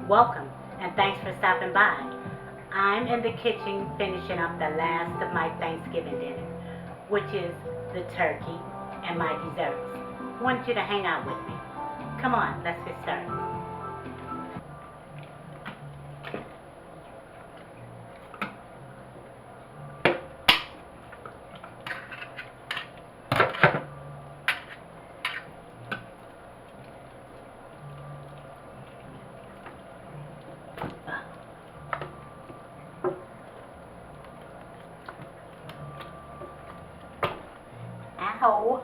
Welcome, and thanks for stopping by. I'm in the kitchen finishing up the last of my Thanksgiving dinner, which is the turkey and my desserts. Want you to hang out with me. Come on, let's get started. Ow!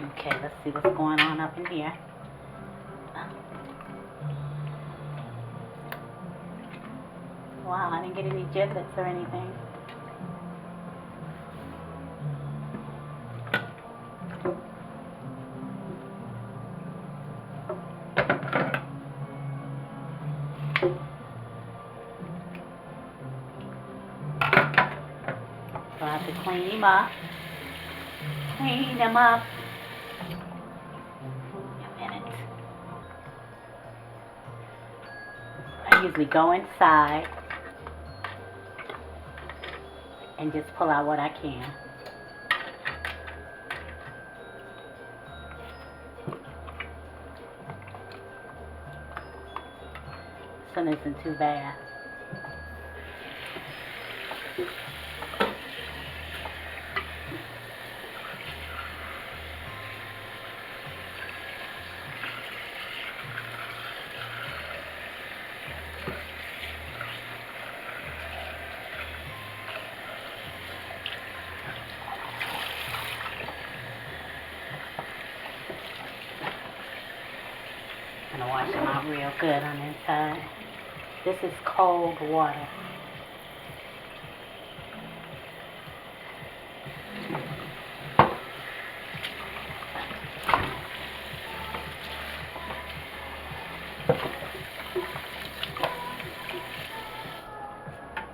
Okay, let's see what's going on up in here. Wow, I didn't get any giblets or anything. So I have to clean him up. Clean him up. A minute. I usually go inside and just pull out what I can. This one isn't too bad. I'm gonna wash them out real good on the inside. This is cold water.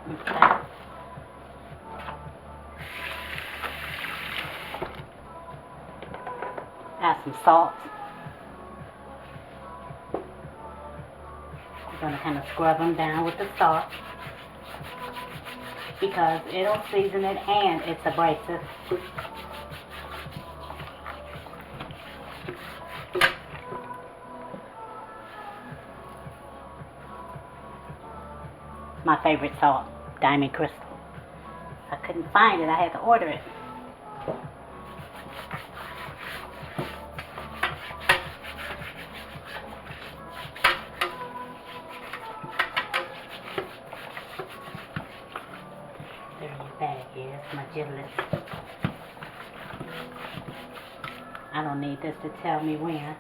Okay. Add some salt. I'm gonna kind of scrub them down with the salt because it'll season it and it's abrasive. My favorite salt, Diamond Crystal. I couldn't find it, I had to order it. There your bag is, my giblets. I don't need this to tell me when.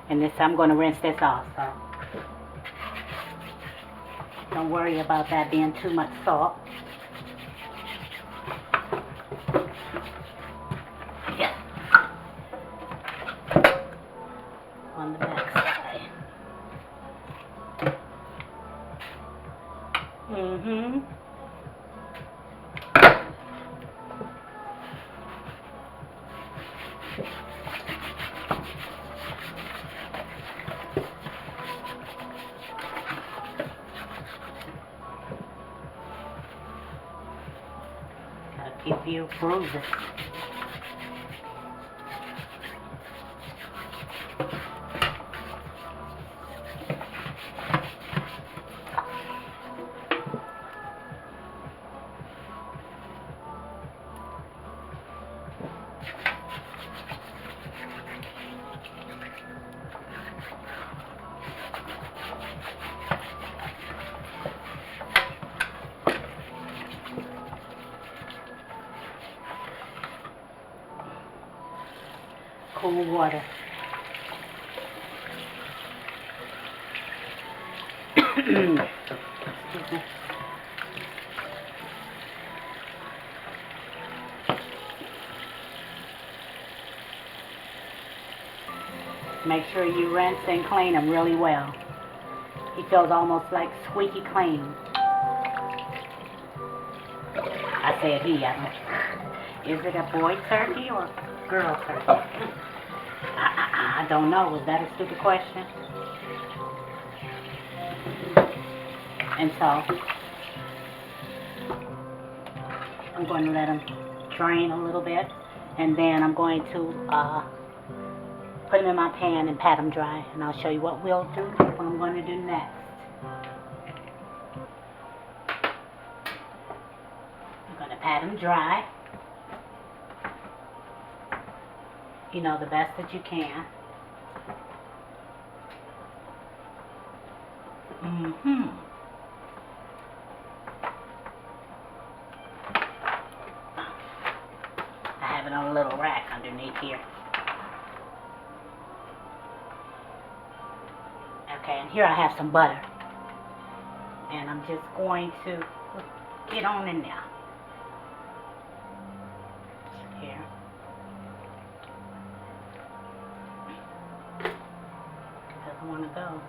And this, I'm going to rinse this off, so don't worry about that being too much salt. Yeah. On the back side. Got a few bruises. Cool water. Excuse me. Make sure you rinse and clean them really well. He feels almost like squeaky clean. I said he, I don't. Is it a boy turkey or girl turkey? I don't know. Was that a stupid question? And so, I'm going to let them drain a little bit. And then I'm going to put them in my pan and pat them dry. And I'll show you what we'll do, what I'm going to do next. I'm going to pat them dry. You know, the best that you can. I have it on a little rack underneath here. Okay, and here I have some butter. And I'm just going to get on in there. Here. Doesn't want to go.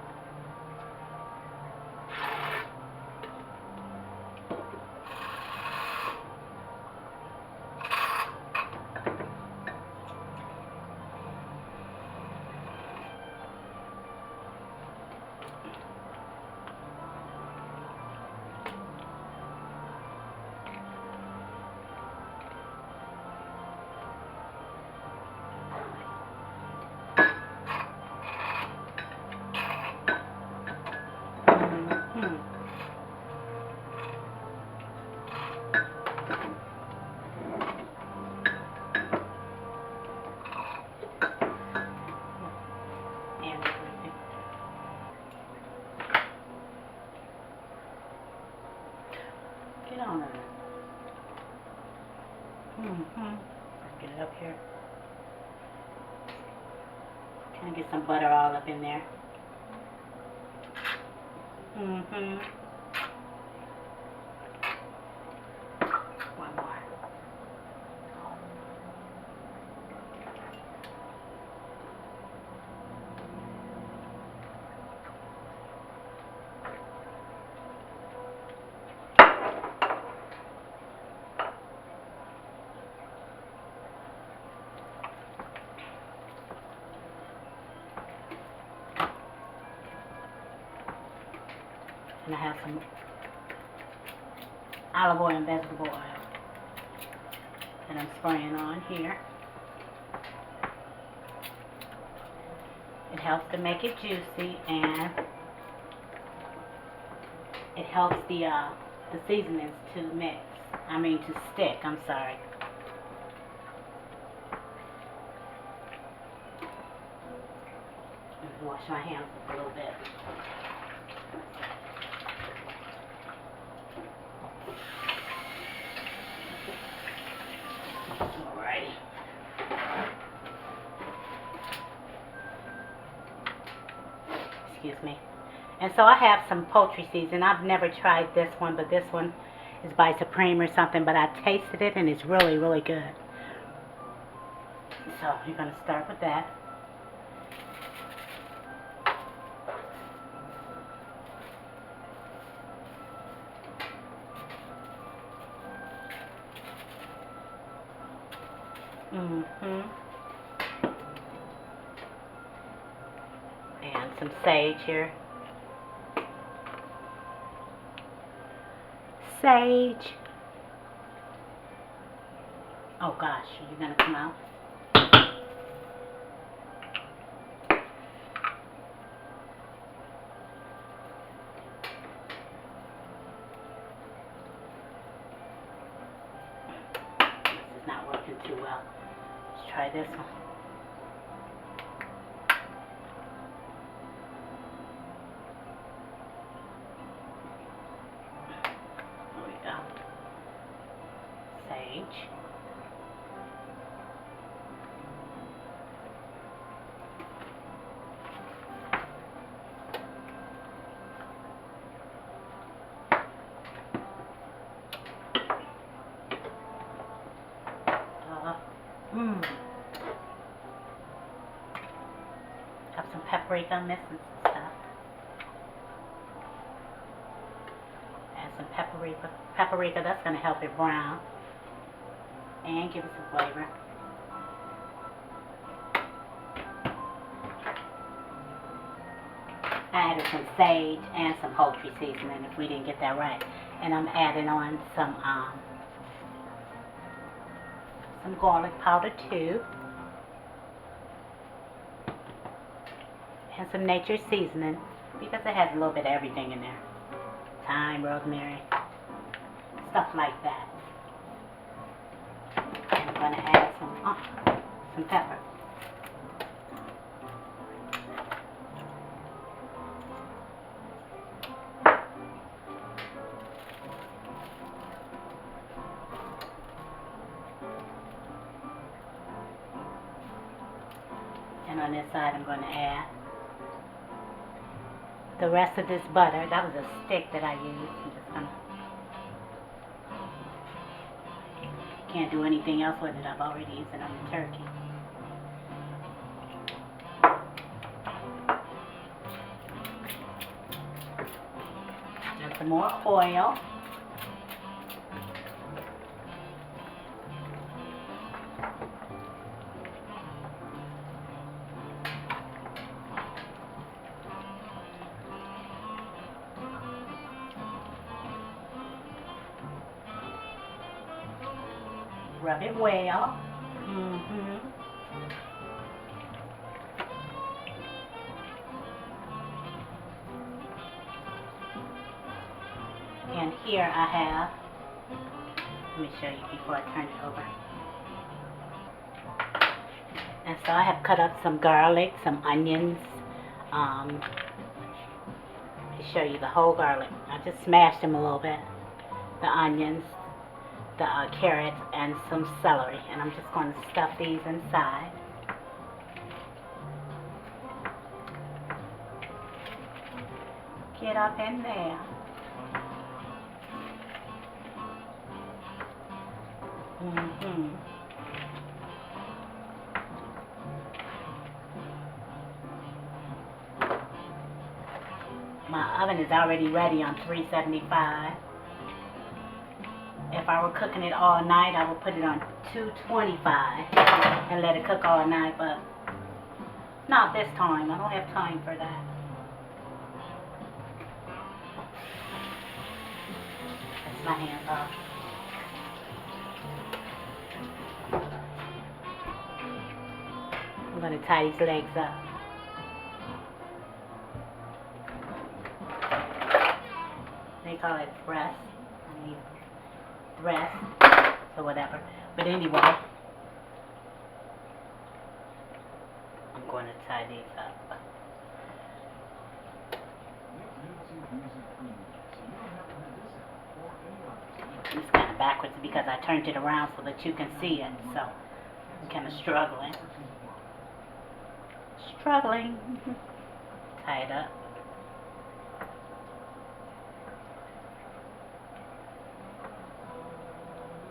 Get on it. Get it up here. Kind of get some butter all up in there. One more. And I have some olive oil and vegetable oil that I'm spraying on here. It helps to make it juicy, and it helps the seasonings to mix. To stick. I'm sorry. Let me wash my hands a little bit. Alrighty. Excuse me. And so I have some poultry seasoning. I've never tried this one, but this one is by Supreme or something, but I tasted it and it's really, really good. So you're going to start with that. And some sage here. Sage. Oh gosh, are you gonna come out? This is not working too well. Let's try this one. There we go. Sage. paprika. I'm missing some stuff. Add some paprika. Paprika, that's going to help it brown and give it some flavor. I added some sage and some poultry seasoning if we didn't get that right. And I'm adding on some garlic powder too. And some nature seasoning because it has a little bit of everything in there. Thyme, rosemary, stuff like that. And I'm going to add some pepper. And on this side I'm going to add the rest of this butter. That was a stick that I used. I'm just going to... Can't do anything else with it. I've already used it on the turkey. And some more oil. Rub it well. And here I have, let me show you before I turn it over. And so I have cut up some garlic, some onions. Let me show you the whole garlic. I just smashed them a little bit. The onions, the carrots, and some celery. And I'm just going to stuff these inside. Get up in there. My oven is already ready on 375. If I were cooking it all night, I would put it on 225 and let it cook all night, but not this time. I don't have time for that. That's my hands off. I'm going to tie these legs up. They call it breast. I mean, breast, or whatever. But anyway, I'm going to tie these up. It's kind of backwards because I turned it around so that you can see it. So I'm kind of struggling. Tie it up.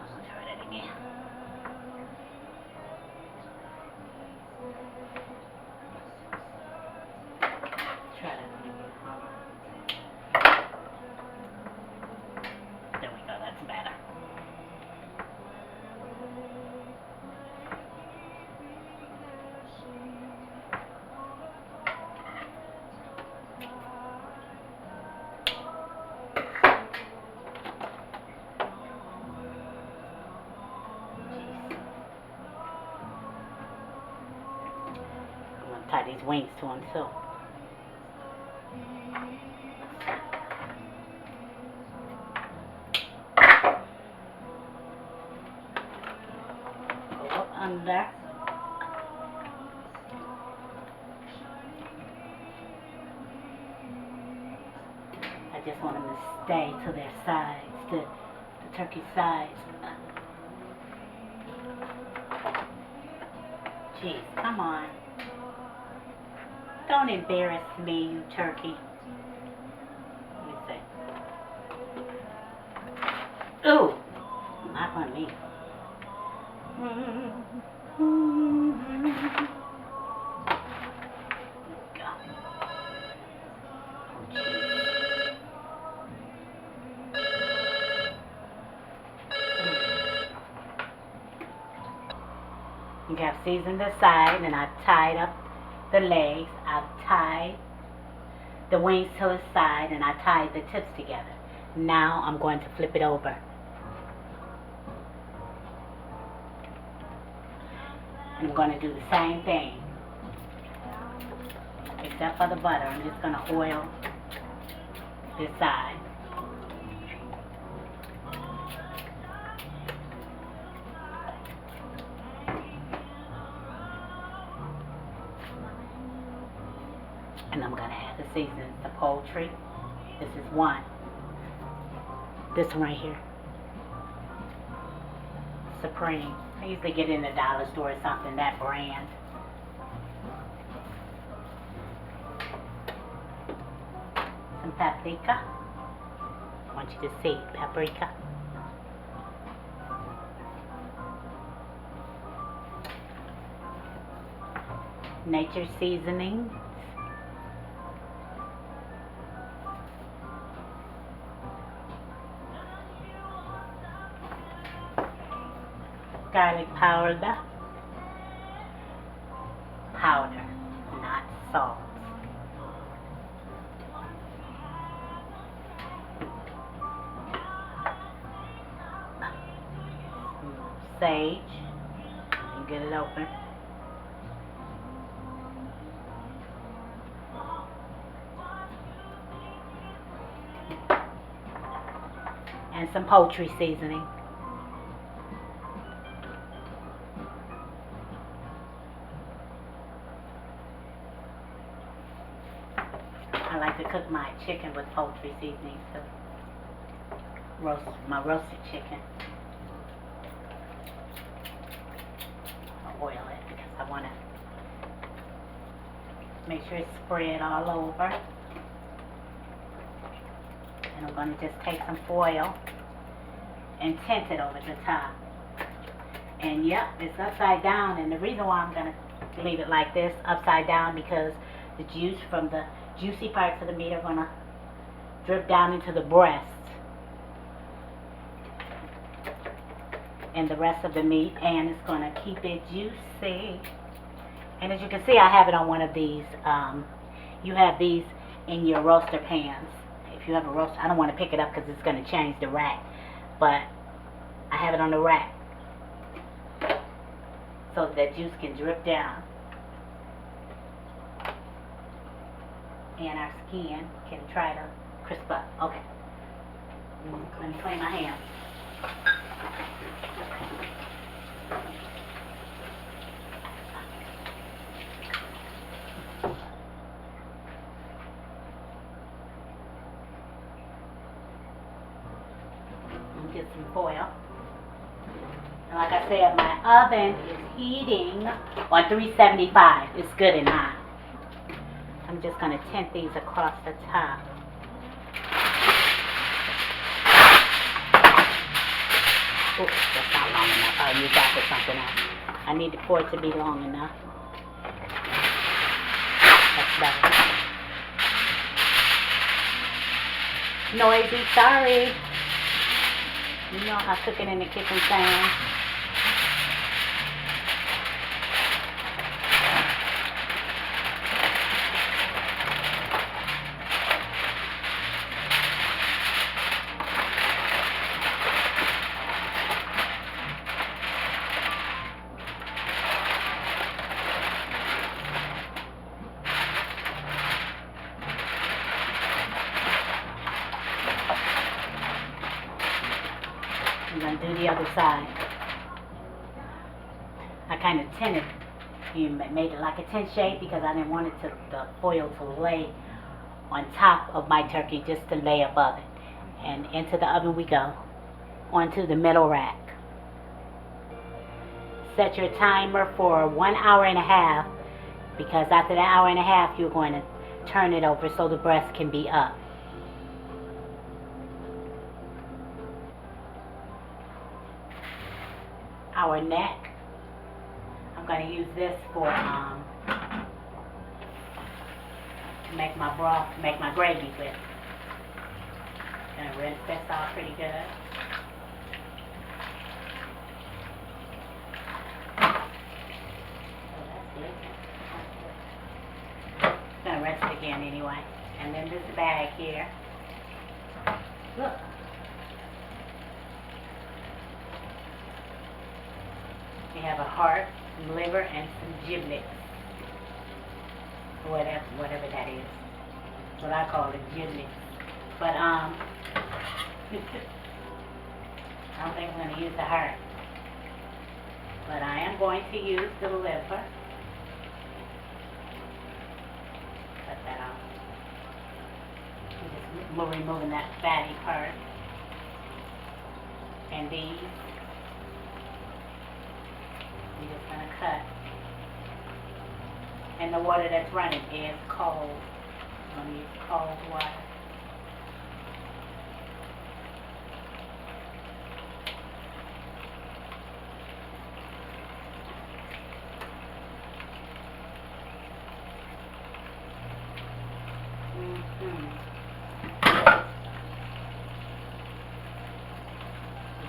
I'll try that again. Try that. There we go. That's better. Tie these wings to them too. Go up under. I just want them to stay to their sides, the turkey sides. Jeez, come on. Don't embarrass me, you turkey. Let me see. Ooh, not on me. Go. Okay, I've seasoned the side and I've tied up the legs. I've tied the wings to the side and I tied the tips together. Now I'm going to flip it over. I'm going to do the same thing, except for the butter. I'm just going to oil this side. And I'm going to add the seasonings, the poultry. This is one. This one right here. Supreme. I usually get it in the dollar store or something, that brand. Some paprika. I want you to see paprika. Nature seasoning. Garlic powder. Powder, not salt. Sage. And get it open. And some poultry seasoning. I like to cook my chicken with poultry seasoning too. My roasted chicken. I'll oil it because I want to make sure it's spread all over. And I'm going to just take some foil and tint it over the top. And yep, it's upside down. And the reason why I'm going to leave it like this, upside down, because the juice from the juicy parts of the meat are going to drip down into the breast and the rest of the meat, and it's going to keep it juicy. And as you can see, I have it on one of these. You have these in your roaster pans. If you have a roaster, I don't want to pick it up because it's going to change the rack, but I have it on the rack so that juice can drip down and our skin can try to crisp up. Okay. Let me clean my hands. Get some foil. And like I said, my oven is heating on 375. It's good and hot. I'm just going to tint these across the top. Ooh, that's not long enough. I'll use that for something else. I need for it to be long enough. That's better. Noisy, sorry. You know I cook it in the kitchen pan. I'm going to do the other side. I kind of tinted, made it like a tent shape because I didn't want it the foil to lay on top of my turkey, just to lay above it. And into the oven we go, onto the middle rack. Set your timer for 1 hour and a half, because after the hour and a half you're going to turn it over so the breast can be up. Our neck, I'm going to use this for to make my broth, make my gravy with. Gonna rinse this off pretty good. mine anyway. And then this bag here. Look. We have a heart, some liver, and some giblets. Whatever that is. What I call it, giblets. But I don't think I'm going to use the heart. But I am going to use the liver. Cut that off. We're just removing that fatty part. And these, we're just going to cut. And the water that's running is cold. I'm going to use cold water.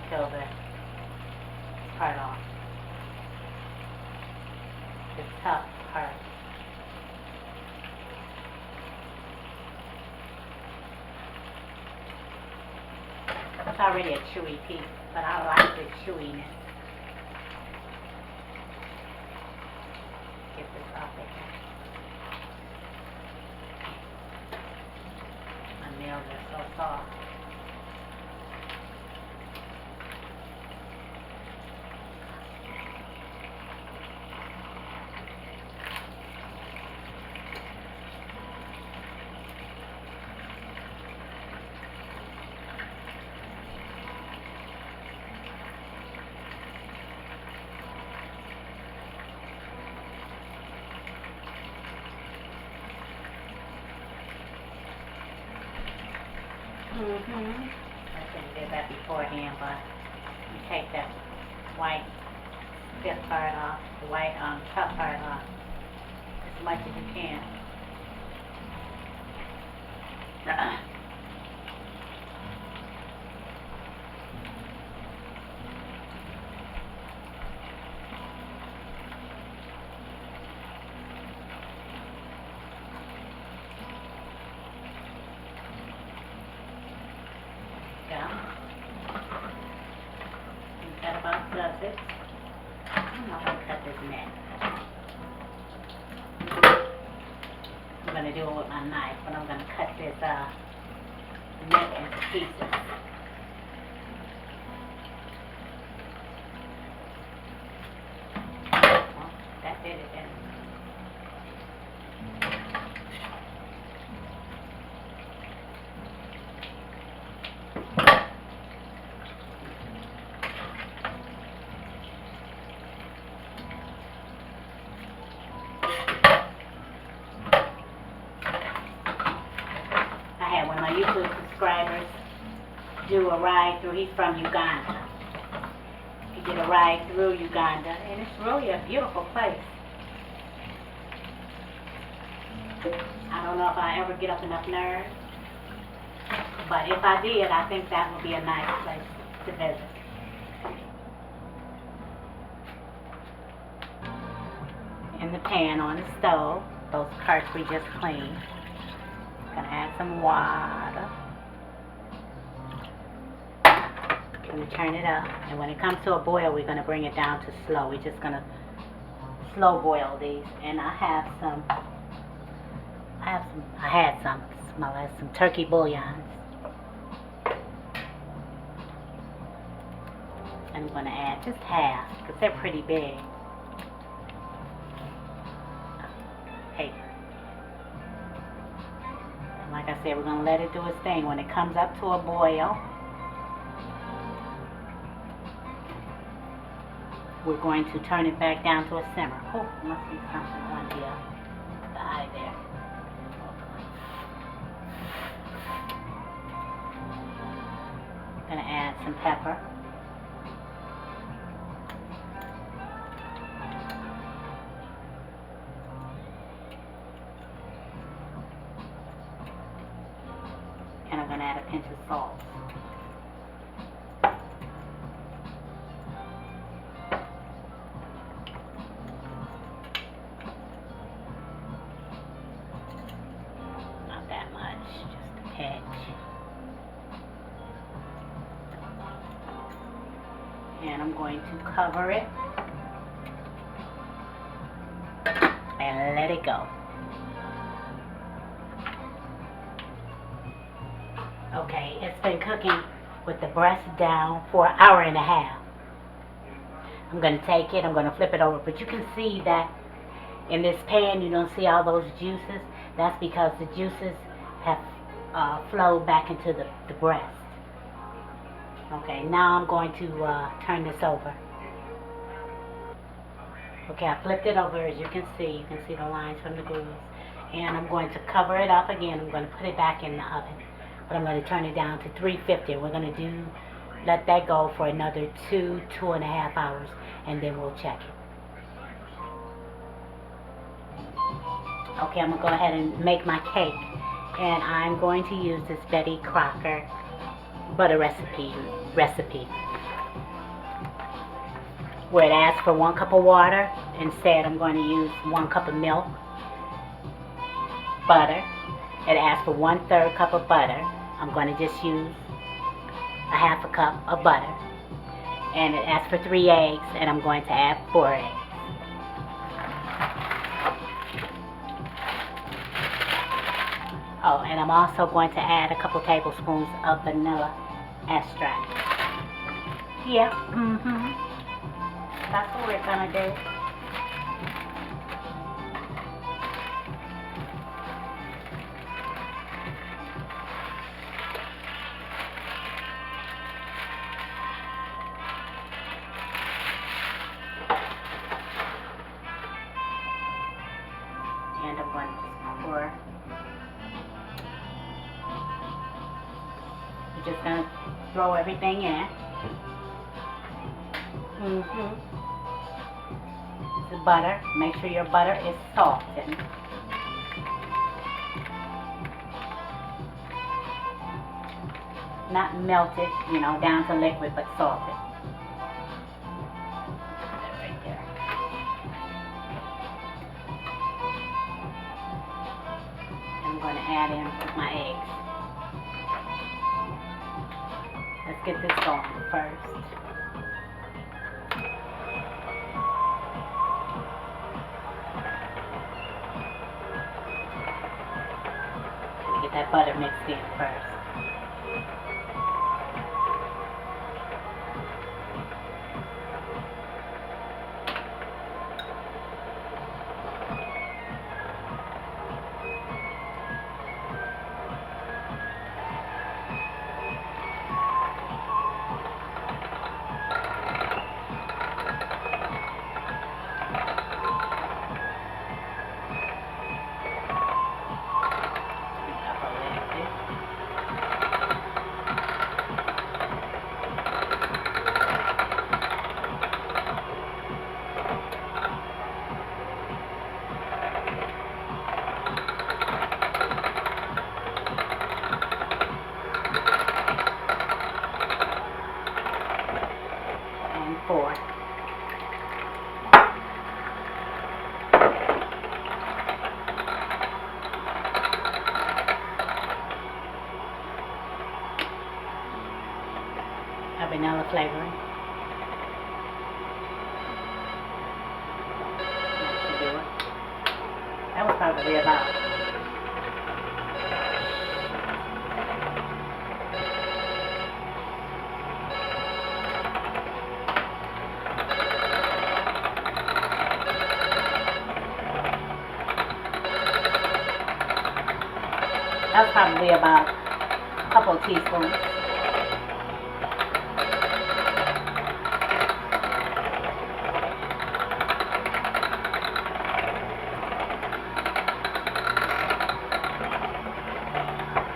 Peel the part off. The tough part. It's already a chewy piece, but I like the chewiness. Get this off of here. My nails are so soft. I shouldn't do that beforehand, but you take that white stiff part off, the white tough part off, as much as you can. That about does it. I'm not going to cut this neck. I'm going to do it with my knife, but I'm going to cut this neck into pieces. Well, that did it then. One of my YouTube subscribers do a ride through. He's from Uganda. He did a ride through Uganda, and it's really a beautiful place. I don't know if I ever get up enough nerve, but if I did, I think that would be a nice place to visit. In the pan on the stove, those carts we just cleaned. Gonna add some water. Gonna turn it up, and when it comes to a boil, we're gonna bring it down to slow. We're just gonna slow boil these. And I had some turkey bouillons. I'm gonna add just half because they're pretty big. Hey. Like I said, we're going to let it do its thing. When it comes up to a boil, we're going to turn it back down to a simmer. Oh, must be something on the eye there. I'm going to add some pepper. And I'm going to add a pinch of salt. And I'm going to cover it and let it go. Okay, it's been cooking with the breast down for an hour and a half. I'm going to take it, I'm going to flip it over, but you can see that in this pan you don't see all those juices. That's because the juices have flowed back into the breast. Okay, now I'm going to turn this over. Okay, I flipped it over. As you can see the lines from the grooves. And I'm going to cover it up again. I'm going to put it back in the oven. But I'm going to turn it down to 350. We're going to let that go for another 2.5 hours, and then we'll check it. Okay, I'm going to go ahead and make my cake. And I'm going to use this Betty Crocker butter recipe. Where it asks for 1 cup of water, instead I'm going to use 1 cup of milk, butter. It asks for 1/3 cup of butter. I'm going to just use a 1/2 cup of butter. And it asks for 3 eggs, and I'm going to add 4 eggs. Oh, and I'm also going to add a couple tablespoons of vanilla extract. Yep, that's what we're gonna do. And I'm going to just pour. You're just gonna throw everything in. The butter. Make sure your butter is salted. Not melted, down to liquid, but salted. Right there. I'm going to add in my eggs. Let's get this going first. Get that butter mixed in first. And 4. A vanilla flavoring. That should do it. That was probably about a couple of teaspoons.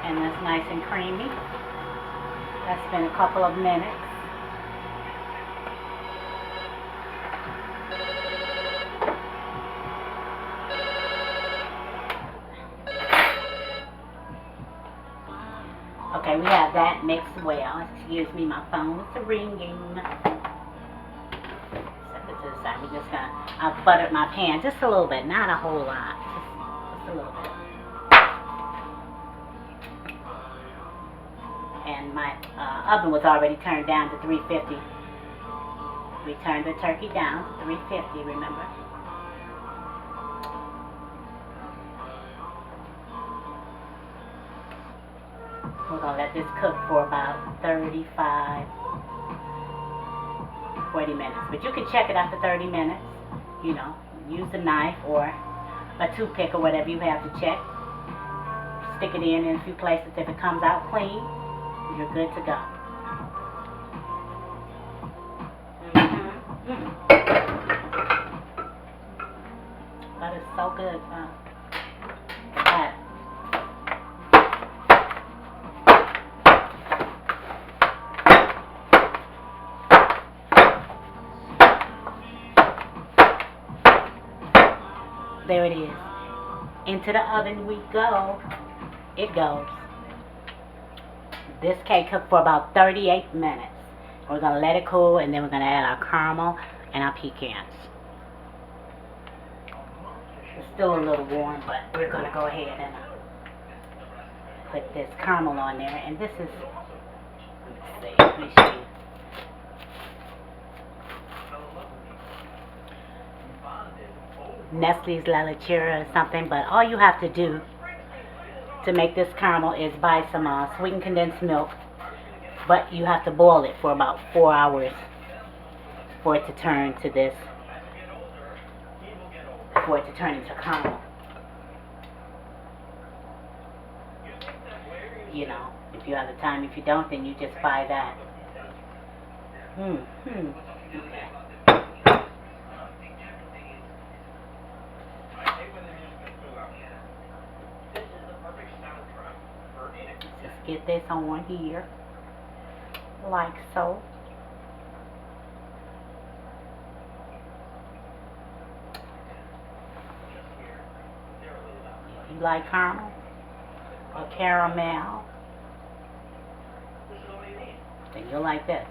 And that's nice and creamy. That's been a couple of minutes. Okay, we have that mixed well. Excuse me, my phone is ringing. Set it to the side. We're just gonna, I've buttered my pan just a little bit, not a whole lot, just a little bit. And my oven was already turned down to 350. We turned the turkey down to 350, remember? We're going to let this cook for about 35, 40 minutes. But you can check it after 30 minutes. You know, use a knife or a toothpick or whatever you have to check. Stick it in a few places. If it comes out clean, you're good to go. That is so good, huh? That. There it is. Into the oven we go. It goes. This cake cooked for about 38 minutes. We're going to let it cool, and then we're going to add our caramel and our pecans. It's still a little warm, but we're going to go ahead and put this caramel on there. And this is, let me show you. Nestle's La Lechera or something, but all you have to do to make this caramel is buy some sweetened condensed milk, but you have to boil it for about 4 hours for it to turn to this, for it to turn into caramel. You know, if you have the time. If you don't, then you just buy that. Okay. Just get this on here, like so. If you like caramel or caramel, then you'll like this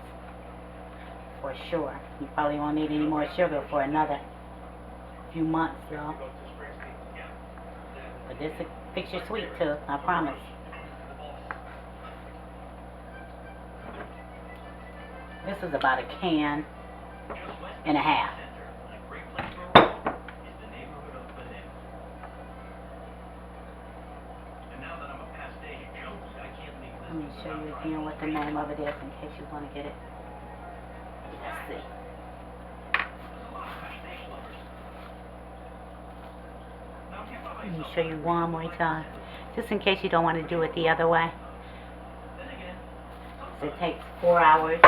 for sure. You probably won't need any more sugar for another few months, though. But this will fix your sweet tooth, I promise. This is about a can and a half. Let me show you again what the name of it is in case you want to get it. Let's see. Let me show you one more time, just in case you don't want to do it the other way. So it takes 4 hours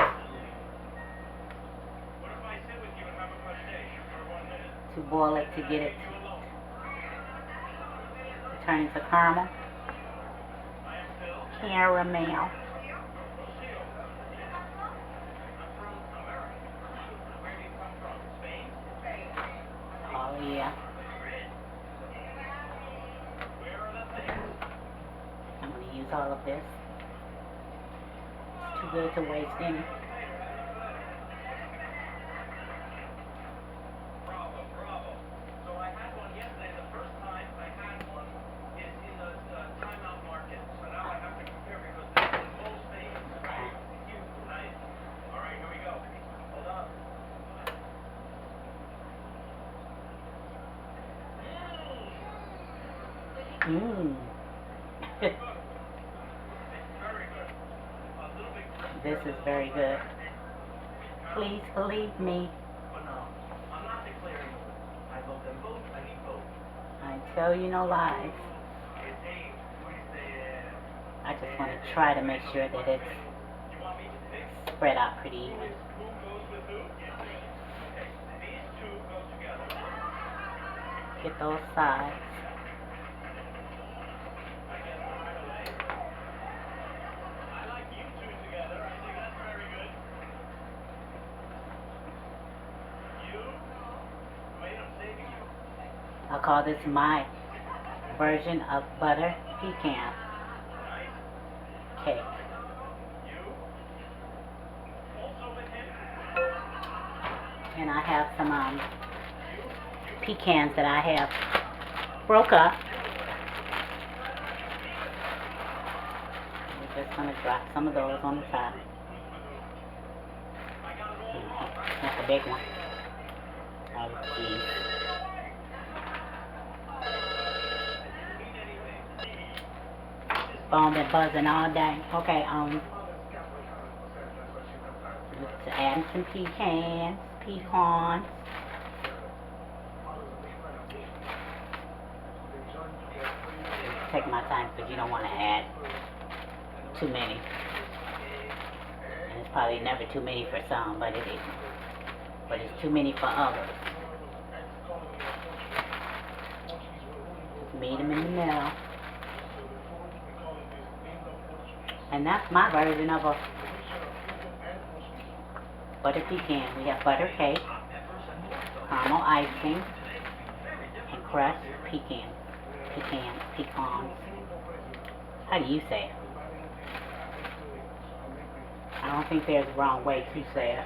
to boil it to get it to turn into caramel. Caramel. Oh yeah. I'm going to use all of this. It's too good to waste any. This is very good. Please believe me. I tell you no lies. I just want to try to make sure that it's spread out pretty even. Get those sides. I'll call this my version of butter pecan cake. And I have some pecans that I have broke up. We're just going to drop some of those on the top. That's a big one. Oh, geez. Phone been buzzing all day. Okay, let's add some pecans. Take my time because you don't want to add too many. And it's probably never too many for some, but it is. But it's too many for others. Just meet them in the middle. And that's my version of a butter pecan. We have butter cake, caramel icing, and crushed pecans. Pecans. How do you say it? I don't think there's a wrong way to say it.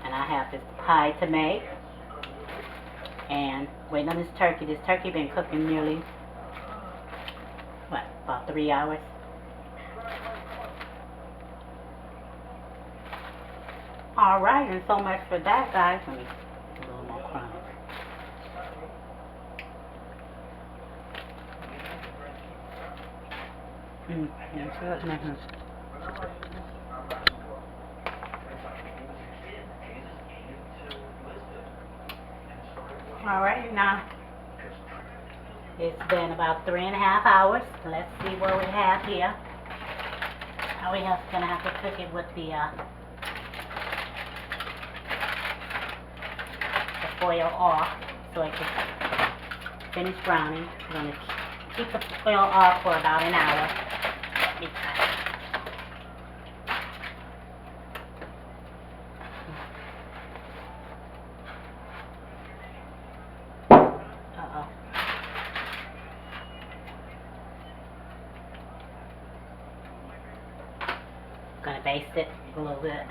And I have this pie to make. And waiting on this turkey. This turkey been cooking nearly, what, about 3 hours? Alright, and so much for that, guys. Let me put a little more crumbs. Alright, now it's been about 3.5 hours. Let's see what we have here. Now we have gonna have to cook it with the foil off so it can finish browning. We're gonna keep the foil off for about an hour. Let me try. Gonna baste it a little bit.